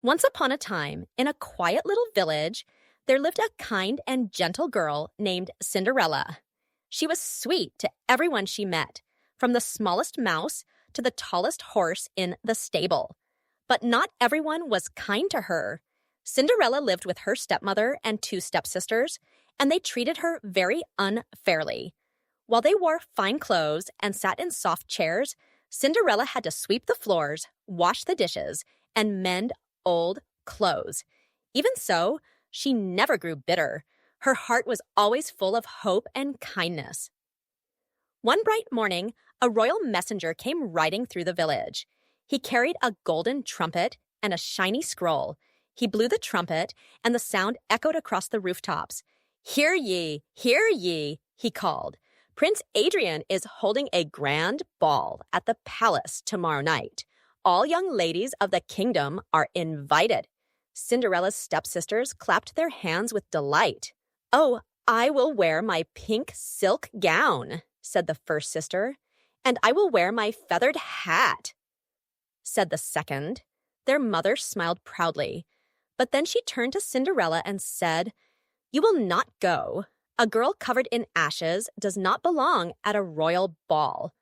Once upon a time, in a quiet little village, there lived a kind and gentle girl named Cinderella. She was sweet to everyone she met, from the smallest mouse to the tallest horse in the stable. But not everyone was kind to her. Cinderella lived with her stepmother and two stepsisters, and they treated her very unfairly. While they wore fine clothes and sat in soft chairs, Cinderella had to sweep the floors, wash the dishes, and mend old clothes. Even so, she never grew bitter. Her heart was always full of hope and kindness. One bright morning, a royal messenger came riding through the village. He carried a golden trumpet and a shiny scroll. He blew the trumpet, and the sound echoed across the rooftops. "Hear ye, he called. "Prince Adrian is holding a grand ball at the palace tomorrow night. All young ladies of the kingdom are invited." Cinderella's stepsisters clapped their hands with delight. "Oh, I will wear my pink silk gown," said the first sister. "And I will wear my feathered hat," said the second. Their mother smiled proudly. But then she turned to Cinderella and said, "You will not go. A girl covered in ashes does not belong at a royal ball."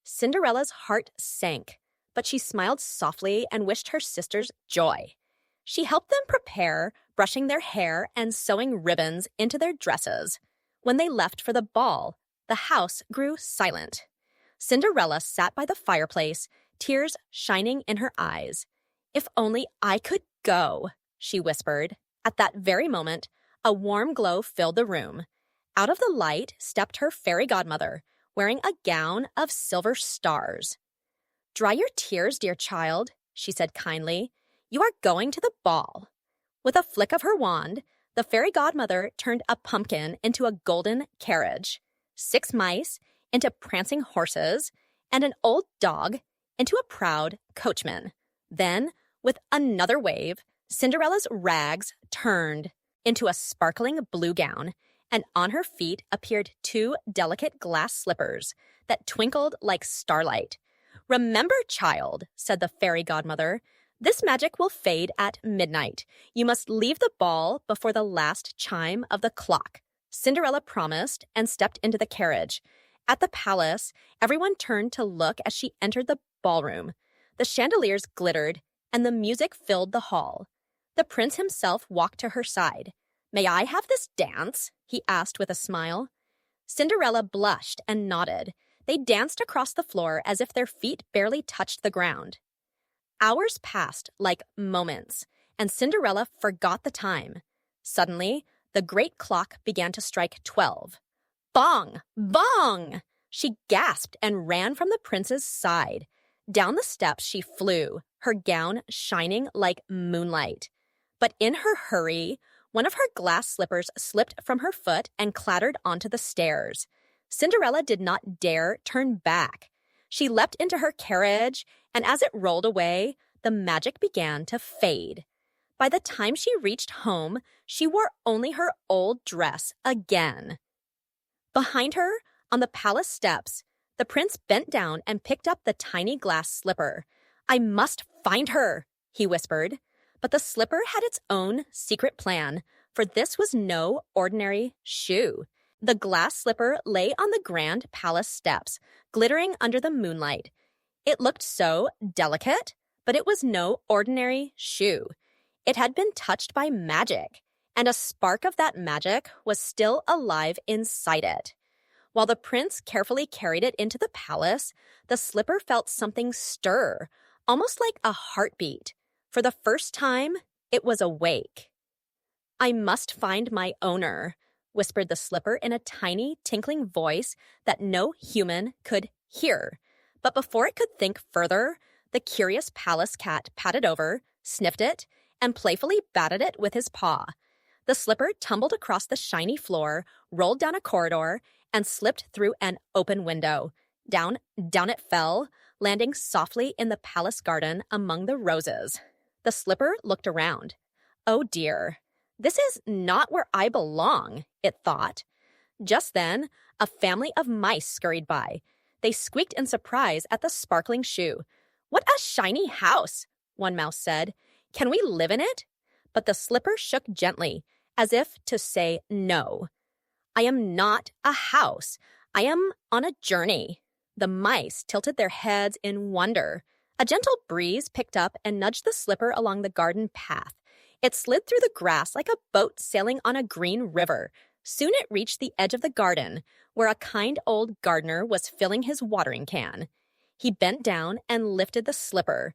Cinderella's heart sank, but she smiled softly and wished her sisters joy. She helped them prepare, brushing their hair and sewing ribbons into their dresses. When they left for the ball, the house grew silent. Cinderella sat by the fireplace, tears shining in her eyes. "If only I could go," she whispered. At that very moment, a warm glow filled the room. Out of the light stepped her fairy godmother, wearing a gown of silver stars. "Dry your tears, dear child," she said kindly. "You are going to the ball." With a flick of her wand, the fairy godmother turned a pumpkin into a golden carriage, 6 mice into prancing horses, and an old dog into a proud coachman. Then, with another wave, Cinderella's rags turned into a sparkling blue gown, and on her feet appeared 2 delicate glass slippers that twinkled like starlight. "Remember, child," said the fairy godmother, "this magic will fade at midnight. You must leave the ball before the last chime of the clock." Cinderella promised and stepped into the carriage. At the palace, everyone turned to look as she entered the ballroom. The chandeliers glittered, and the music filled the hall. The prince himself walked to her side. "May I have this dance?" he asked with a smile. Cinderella blushed and nodded. They danced across the floor as if their feet barely touched the ground. Hours passed like moments, and Cinderella forgot the time. Suddenly, the great clock began to strike 12. Bong! Bong! She gasped and ran from the prince's side. Down the steps she flew, her gown shining like moonlight. But in her hurry, one of her glass slippers slipped from her foot and clattered onto the stairs. Cinderella did not dare turn back. She leapt into her carriage, and as it rolled away, the magic began to fade. By the time she reached home, she wore only her old dress again. Behind her, on the palace steps, the prince bent down and picked up the tiny glass slipper. "I must find her," he whispered. But the slipper had its own secret plan, for this was no ordinary shoe. The glass slipper lay on the grand palace steps, glittering under the moonlight. It looked so delicate, but it was no ordinary shoe. It had been touched by magic, and a spark of that magic was still alive inside it. While the prince carefully carried it into the palace, the slipper felt something stir, almost like a heartbeat. For the first time, it was awake. "I must find my owner," whispered the slipper in a tiny, tinkling voice that no human could hear. But before it could think further, the curious palace cat patted over, sniffed it, and playfully batted it with his paw. The slipper tumbled across the shiny floor, rolled down a corridor, and slipped through an open window. Down it fell, landing softly in the palace garden among the roses. The slipper looked around. "Oh dear, this is not where I belong," it thought. Just then, a family of mice scurried by. They squeaked in surprise at the sparkling shoe. "What a shiny house," one mouse said. Can we live in it? But the slipper shook gently, as if to say no. I am not a house. I am on a journey. The mice tilted their heads in wonder. A gentle breeze picked up and nudged the slipper along the garden path. It slid through the grass like a boat sailing on a green river. Soon it reached the edge of the garden, where a kind old gardener was filling his watering can. He bent down and lifted the slipper.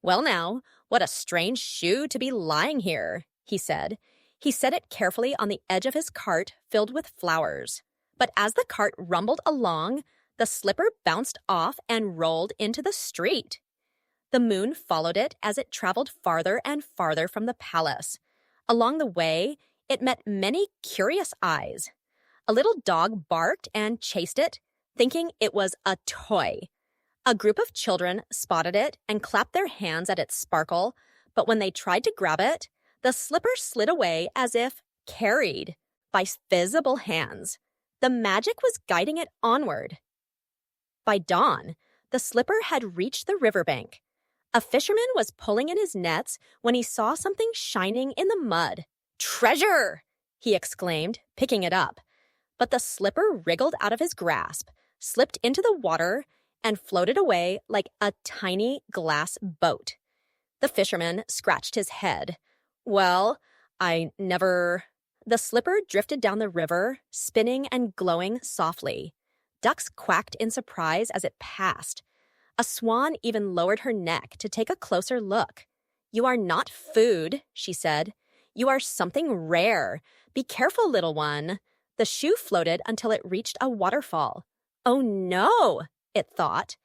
"Well now, what a strange shoe to be lying here," he said. He set it carefully on the edge of his cart filled with flowers. But as the cart rumbled along, the slipper bounced off and rolled into the street. The moon followed it as it traveled farther and farther from the palace. Along the way, it met many curious eyes. A little dog barked and chased it, thinking it was a toy. A group of children spotted it and clapped their hands at its sparkle, but when they tried to grab it, the slipper slid away as if carried by visible hands. The magic was guiding it onward. By dawn, the slipper had reached the riverbank. A fisherman was pulling in his nets when he saw something shining in the mud. "Treasure!" he exclaimed, picking it up. But the slipper wriggled out of his grasp, slipped into the water, and floated away like a tiny glass boat. The fisherman scratched his head. "Well, I never—" The slipper drifted down the river, spinning and glowing softly. Ducks quacked in surprise as it passed. A swan even lowered her neck to take a closer look. "You are not food," she said. "You are something rare. Be careful, little one." The shoe floated until it reached a waterfall. "Oh no," it thought.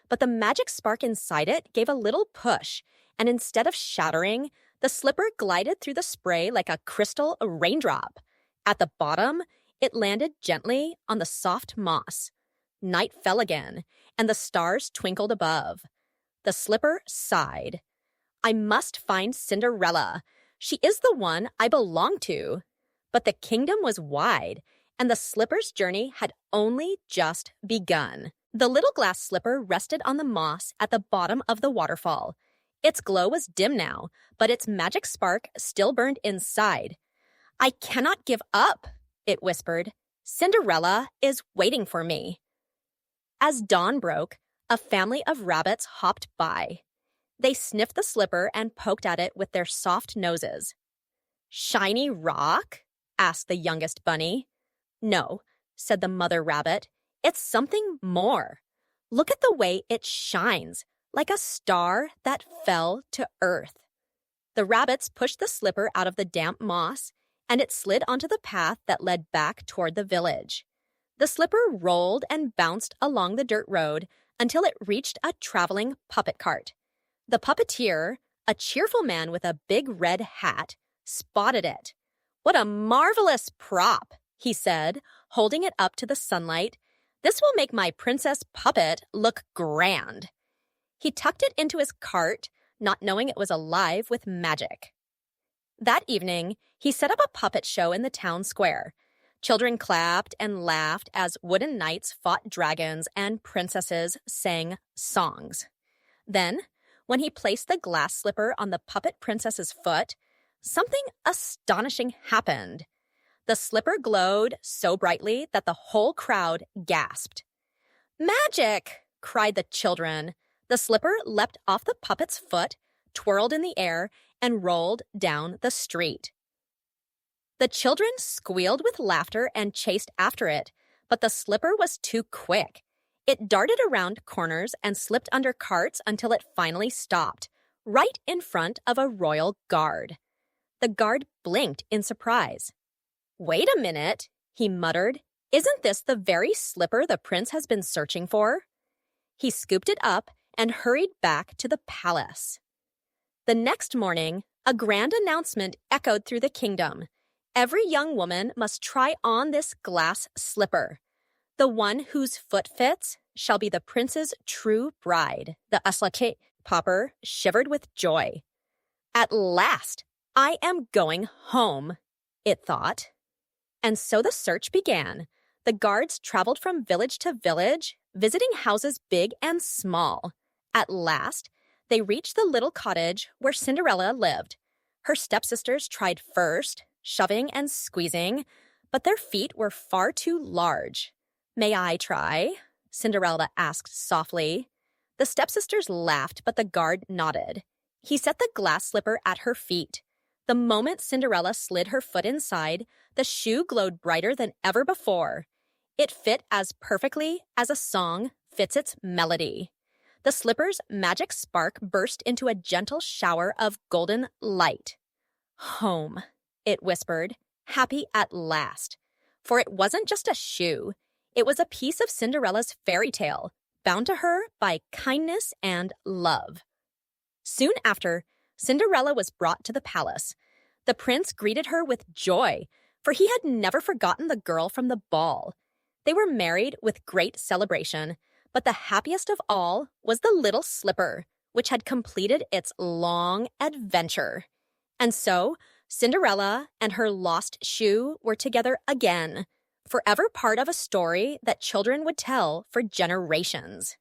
But the magic spark inside it gave a little push, and instead of shattering, the slipper glided through the spray like a crystal raindrop. At the bottom, it landed gently on the soft moss. Night fell again, and the stars twinkled above. The slipper sighed. "I must find Cinderella. She is the one I belong to." But the kingdom was wide, and the slipper's journey had only just begun. The little glass slipper rested on the moss at the bottom of the waterfall. Its glow was dim now, but its magic spark still burned inside. "I cannot give up," it whispered. "Cinderella is waiting for me." As dawn broke, a family of rabbits hopped by. They sniffed the slipper and poked at it with their soft noses. "Shiny rock?" asked the youngest bunny. "No," said the mother rabbit. "It's something more. Look at the way it shines, like a star that fell to earth." The rabbits pushed the slipper out of the damp moss, and it slid onto the path that led back toward the village. The slipper rolled and bounced along the dirt road until it reached a traveling puppet cart. The puppeteer, a cheerful man with a big red hat, spotted it. "What a marvelous prop," he said, holding it up to the sunlight. "This will make my princess puppet look grand." He tucked it into his cart, not knowing it was alive with magic. That evening, he set up a puppet show in the town square. Children clapped and laughed as wooden knights fought dragons and princesses sang songs. Then, when he placed the glass slipper on the puppet princess's foot, something astonishing happened. The slipper glowed so brightly that the whole crowd gasped. "Magic!" cried the children. The slipper leapt off the puppet's foot, twirled in the air, and rolled down the street. The children squealed with laughter and chased after it, but the slipper was too quick. It darted around corners and slipped under carts until it finally stopped, right in front of a royal guard. The guard blinked in surprise. "Wait a minute," he muttered. "Isn't this the very slipper the prince has been searching for?" He scooped it up and hurried back to the palace. The next morning, a grand announcement echoed through the kingdom. Every young woman must try on this glass slipper. The one whose foot fits shall be the prince's true bride. The Aslake Popper shivered with joy. "At last, I am going home," it thought. And so the search began. The guards traveled from village to village, visiting houses big and small. At last, They reached the little cottage where Cinderella lived. Her stepsisters tried first, shoving and squeezing, but their feet were far too large. "May I try?" Cinderella asked softly. The stepsisters laughed, but the guard nodded. He set the glass slipper at her feet. The moment Cinderella slid her foot inside, the shoe glowed brighter than ever before. It fit as perfectly as a song fits its melody. The slipper's magic spark burst into a gentle shower of golden light. "Home," it whispered, happy at last. For it wasn't just a shoe. It was a piece of Cinderella's fairy tale, bound to her by kindness and love. Soon after, Cinderella was brought to the palace. The prince greeted her with joy, for he had never forgotten the girl from the ball. They were married with great celebration, but the happiest of all was the little slipper, which had completed its long adventure. And so, Cinderella and her lost shoe were together again, forever part of a story that children would tell for generations.